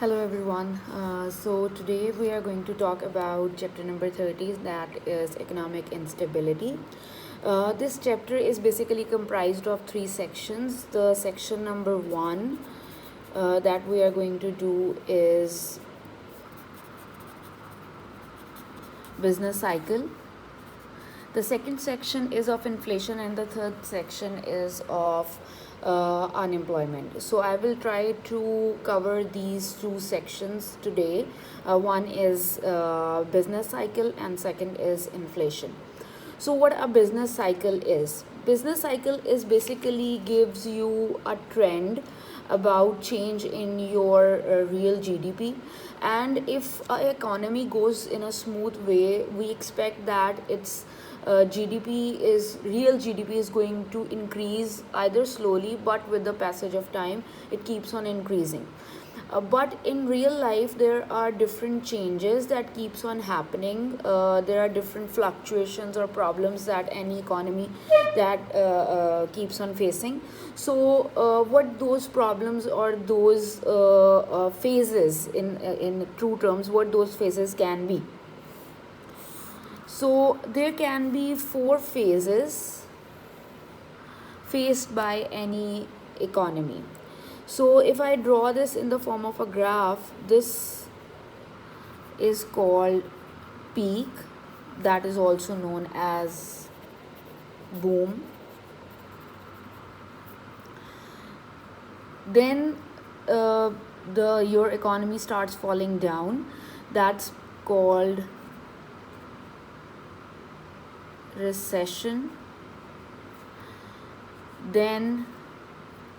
Hello everyone. So today we are going to talk about chapter number 30, that is economic instability. This chapter is basically comprised of three sections. The section number 1 that we are going to do is business cycle. The second section is of inflation, and the third section is of unemployment. So I will try to cover these two sections today. One is business cycle, and second is inflation. So what a business cycle is? Business cycle is basically gives you a trend about change in your real GDP, and if our economy goes in a smooth way, we expect that its real GDP is going to increase either slowly, but with the passage of time it keeps on increasing. But in real life there are different changes that keeps on happening. There are different fluctuations or problems that any economy that keeps on facing. So what those problems or those phases in true terms, what those phases can be? So there can be 4 phases faced by any economy. So if I draw this in the form of a graph, this is called peak, that is also known as boom. Then your economy starts falling down, that's called recession. Then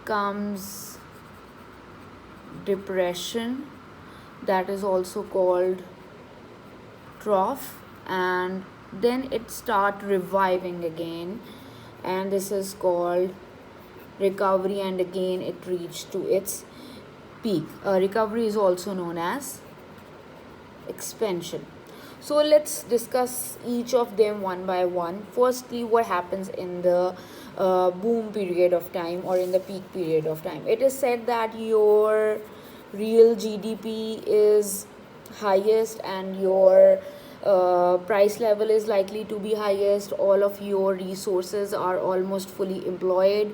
comes depression, that is also called trough, and then it start reviving again, and this is called recovery, and again it reached to its peak. Recovery is also known as expansion. So let's discuss each of them one by one. Firstly, what happens in the boom period of time or in the peak period of time? It is said that your real GDP is highest and your price level is likely to be highest. All of your resources are almost fully employed.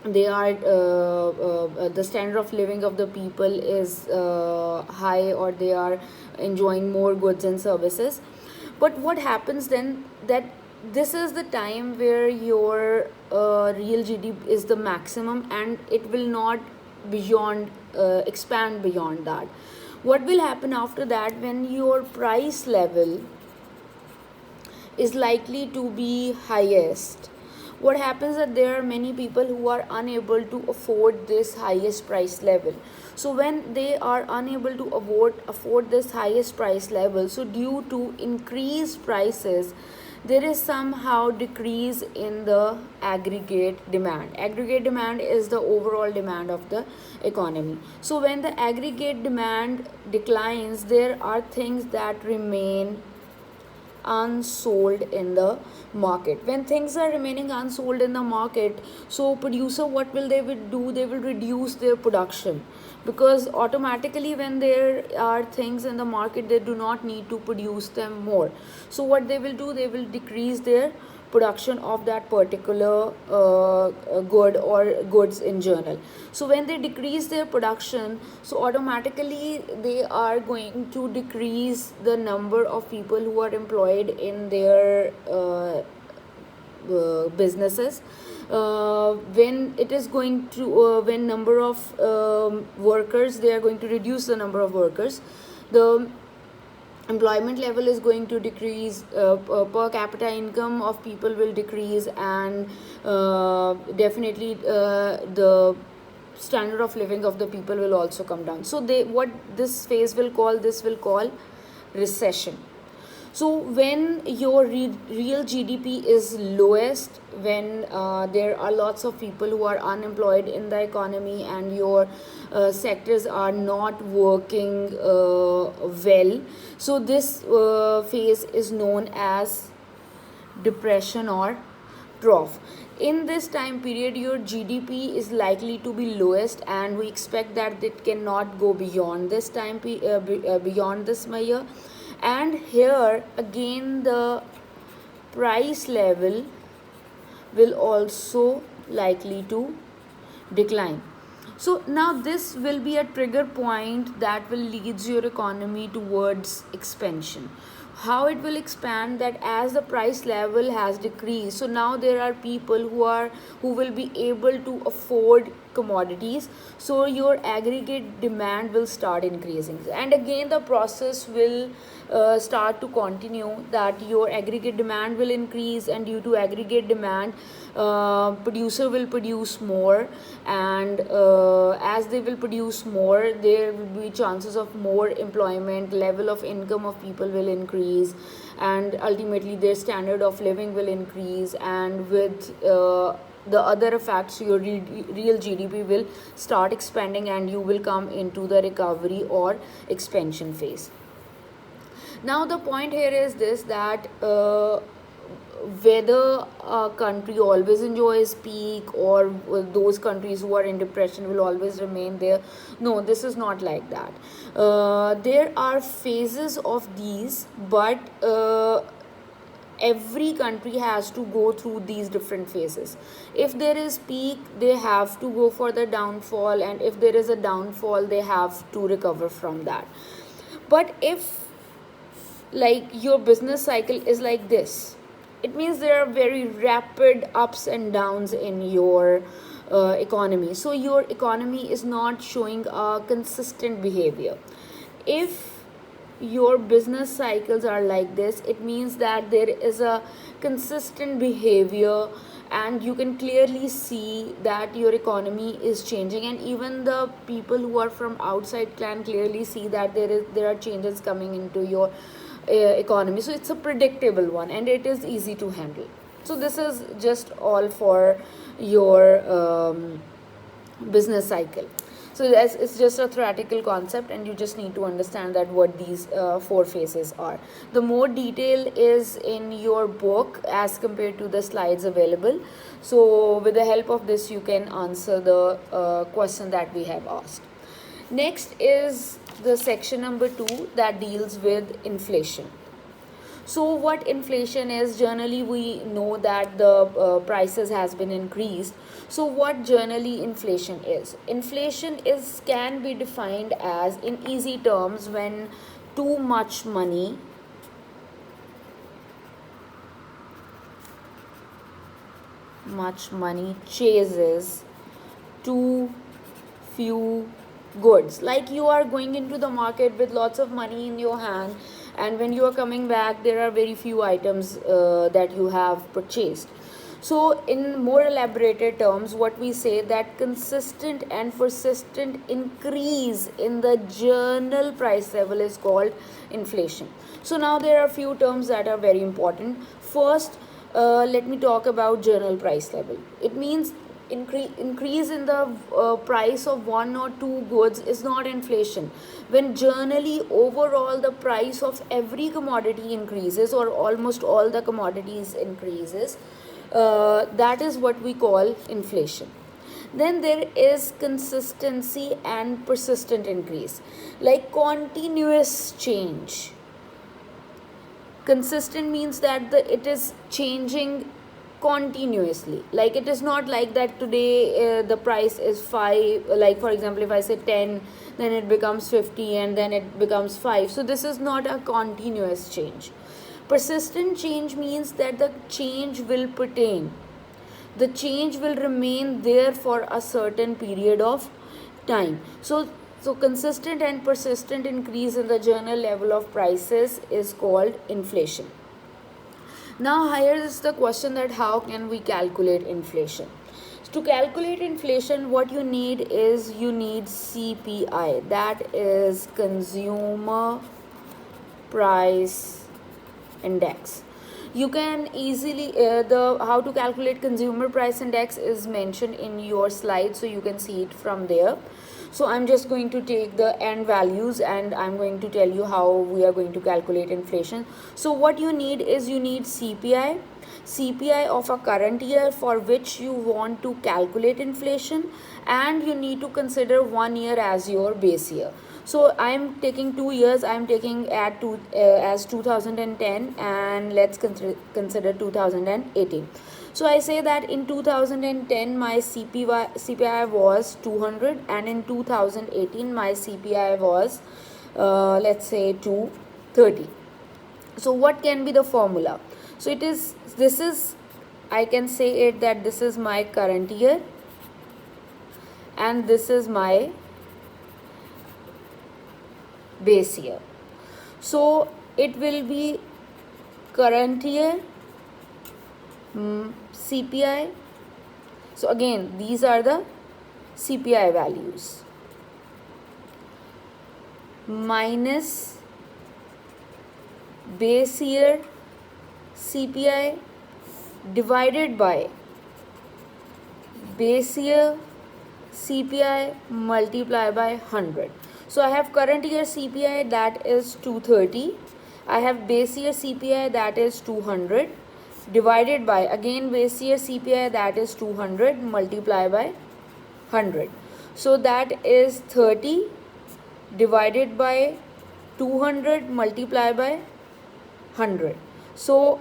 They are the standard of living of the people is high, or they are enjoying more goods and services. But what happens then, that this is the time where your real GDP is the maximum, and it will not beyond expand beyond that. What will happen after that, when your price level is likely to be highest? What happens that there are many people who are unable to afford this highest price level. So when they are unable to afford this highest price level, so due to increased prices, there is somehow decrease in the aggregate demand. Aggregate demand is the overall demand of the economy. So when the aggregate demand declines, there are things that remain unsold in the market. When things are remaining unsold in the market, so producer, what will they will do? They will reduce their production, because automatically when there are things in the market, they do not need to produce them more. So what they will do, they will decrease their production of that particular good or goods in general. So when they decrease their production, so automatically they are going to decrease the number of people who are employed in their businesses. When it is going to when number of workers, they are going to reduce the number of workers, the employment level is going to decrease, per capita income of people will decrease, and definitely the standard of living of the people will also come down. So what this phase will call, this will call recession. So when your real GDP is lowest, when there are lots of people who are unemployed in the economy, and your sectors are not working well, so this phase is known as depression or trough. In this time period your GDP is likely to be lowest, and we expect that it cannot go beyond this beyond this year. And here again the price level will also likely to decline. So now this will be a trigger point that will leads your economy towards expansion. How it will expand, that as the price level has decreased, so now there are people who will be able to afford commodities, so your aggregate demand will start increasing, and again the process will start to continue, that your aggregate demand will increase, and due to aggregate demand producer will produce more, and as they will produce more there will be chances of more employment, level of income of people will increase, and ultimately their standard of living will increase, and with the other effects your real GDP will start expanding, and you will come into the recovery or expansion phase. Now the point here is this, that whether a country always enjoys peak, or those countries who are in depression will always remain there. No, this is not like that. There are phases of these, but every country has to go through these different phases. If there is peak, they have to go for the downfall, and if there is a downfall, they have to recover from that. But if like your business cycle is like this, it means there are very rapid ups and downs in your economy, so your economy is not showing a consistent behavior. If your business cycles are like this, it means that there is a consistent behavior, and you can clearly see that your economy is changing, and even the people who are from outside can clearly see that there are changes coming into your economy. So it's a predictable one, and it is easy to handle. So this is just all for your business cycle. So it's just a theoretical concept, and you just need to understand that what these four phases are. The more detail is in your book as compared to the slides available. So with the help of this you can answer the question that we have asked. Next is the section number 2 that deals with inflation. So what inflation is, generally we know that the prices has been increased. So what generally inflation is? Inflation can be defined as, in easy terms, when too much money chases too few goods. Like you are going into the market with lots of money in your hand, and when you are coming back there are very few items that you have purchased. So in more elaborated terms, what we say, that consistent and persistent increase in the general price level is called inflation. So now there are few terms that are very important. First, let me talk about general price level. It means increase in the price of one or two goods is not inflation. When generally overall the price of every commodity increases, or almost all the commodities increases, that is what we call inflation. Then there is consistency and persistent increase, like continuous change. Consistent means that it is changing continuously. Like it is not like that today the price is 5, like for example if I say 10, then it becomes 50, and then it becomes 5. So this is not a continuous change. Persistent change means that the change will pertain, the change will remain there for a certain period of time. So consistent and persistent increase in the general level of prices is called inflation. Now here is the question, that how can we calculate inflation? To calculate inflation, what you need is, you need CPI, that is Consumer Price Index. You can easily the how to calculate Consumer Price Index is mentioned in your slide, so you can see it from there. So I'm just going to take the end values and I'm going to tell you how we are going to calculate inflation. So what you need is you need CPI of a current year for which you want to calculate inflation, and you need to consider 1 year as your base year. So I'm taking 2 years. I'm taking as 2010, and let's consider 2018. So I say that in 2010 my CPI was 200, and in 2018 my CPI was let's say 230. So what can be the formula? So this is, I can say it that this is my current year and this is my base year. So it will be current year CPI. So again, these are the CPI values minus base year CPI divided by base year CPI multiplied by 100. So I have current year CPI, that is 230. I have base year CPI, that is 200, divided by again base year CPI, that is 200, multiplied by 100. So that is 30 divided by 200 multiplied by 100. So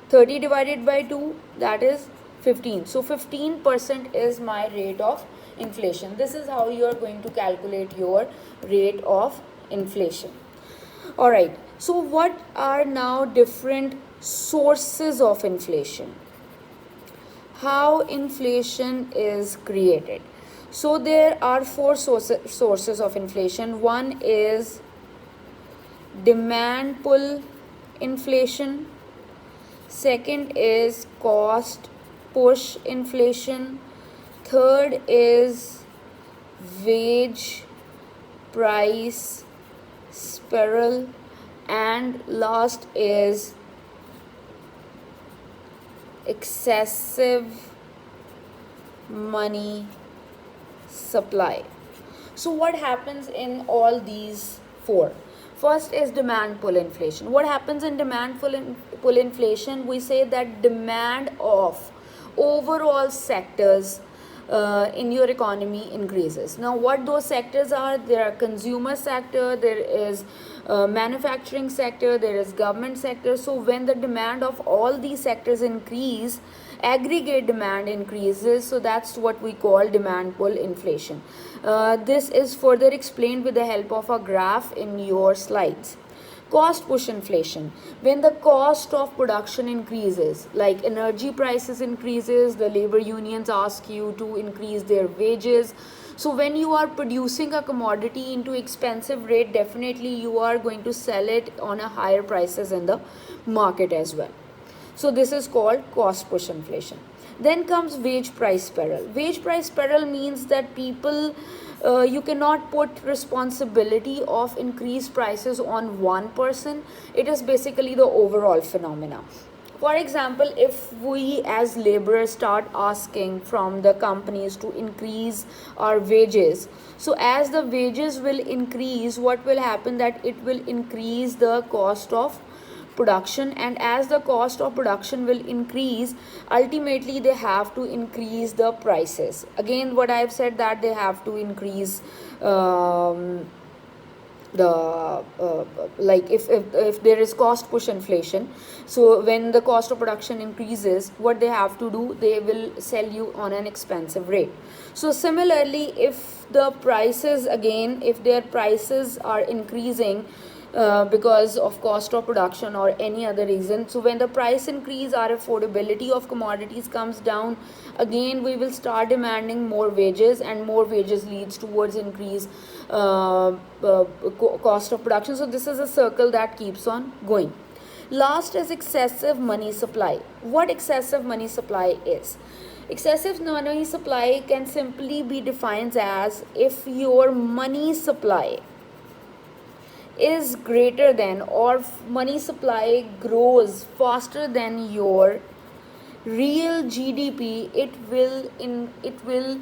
30 divided by 2, that is 15. So 15% is my rate of inflation. This is how you are going to calculate your rate of inflation. Alright, so what are now different sources of inflation? How inflation is created? So there are four sources of inflation. One is demand pull inflation. Second is cost push inflation. Third is wage price spiral. And last is excessive money supply. So what happens in all these four? First is demand pull inflation. What happens in demand pull inflation? We say that demand of overall sectors in your economy increases. Now what those sectors are? There are consumer sector, there is manufacturing sector, there is government sector. So when the demand of all these sectors increase, aggregate demand increases. So that's what we call demand pull inflation. This is further explained with the help of a graph in your slides. Cost push inflation, when the cost of production increases, like energy prices increases, the labor unions ask you to increase their wages. So when you are producing a commodity into expensive rate, definitely you are going to sell it on a higher prices in the market as well. So this is called cost push inflation. Then comes wage price spiral. Wage price spiral means that people, you cannot put responsibility of increased prices on one person. It is basically the overall phenomena. For example, if we as laborers start asking from the companies to increase our wages, so as the wages will increase, what will happen, that it will increase the cost of production, and as the cost of production will increase, ultimately they have to increase the prices. Again, what I have said, that they have to increase the like if there is cost push inflation, so when the cost of production increases, what they have to do, they will sell you on an expensive rate. So similarly, if the prices, again, if their prices are increasing because of cost of production or any other reason, so when the price increase, our affordability of commodities comes down, again we will start demanding more wages, and more wages leads towards increase cost of production. So this is a circle that keeps on going. Last is excessive money supply. What excessive money supply is? Excessive money supply can simply be defined as if your money supply is greater than, or money supply grows faster than your real GDP, it will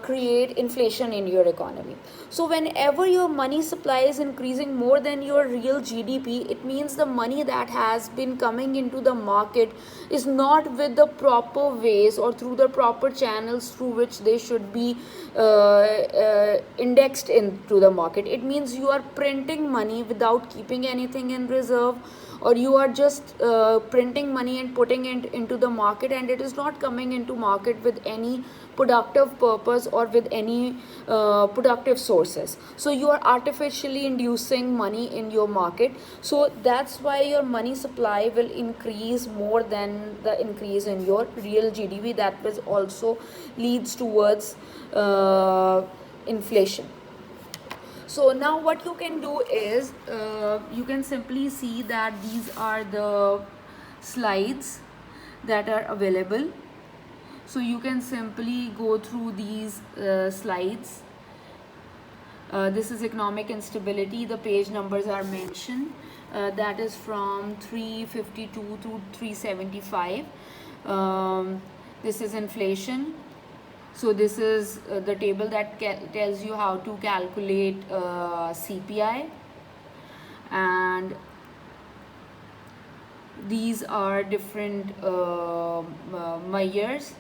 create inflation in your economy. So whenever your money supply is increasing more than your real GDP, it means the money that has been coming into the market is not with the proper ways or through the proper channels through which they should be indexed into the market. It means you are printing money without keeping anything in reserve, or you are just printing money and putting it into the market, and it is not coming into market with any productive purpose or with any productive sources. So you are artificially inducing money in your market. So that's why your money supply will increase more than the increase in your real GDP. That will also leads towards inflation. So now what you can do is you can simply see that these are the slides that are available. So you can simply go through these slides. This is economic instability. The page numbers are mentioned. That is from 352 to 375. This is inflation. So this is the table that tells you how to calculate CPI, and these are different measures.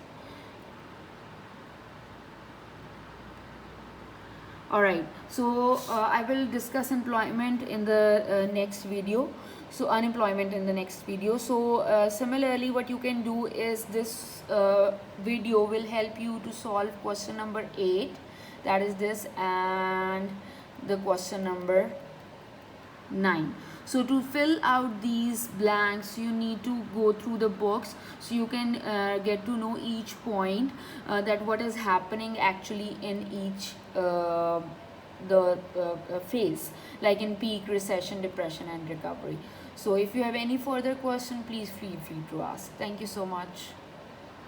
Alright, so I will discuss employment in the next video. So unemployment in the next video. So similarly, what you can do is this video will help you to solve question number 8, that is this, and the question number 9. So to fill out these blanks, you need to go through the books, so you can get to know each point, that what is happening actually in each phase, like in peak, recession, depression, and recovery. So if you have any further question, please feel free to ask. Thank you so much.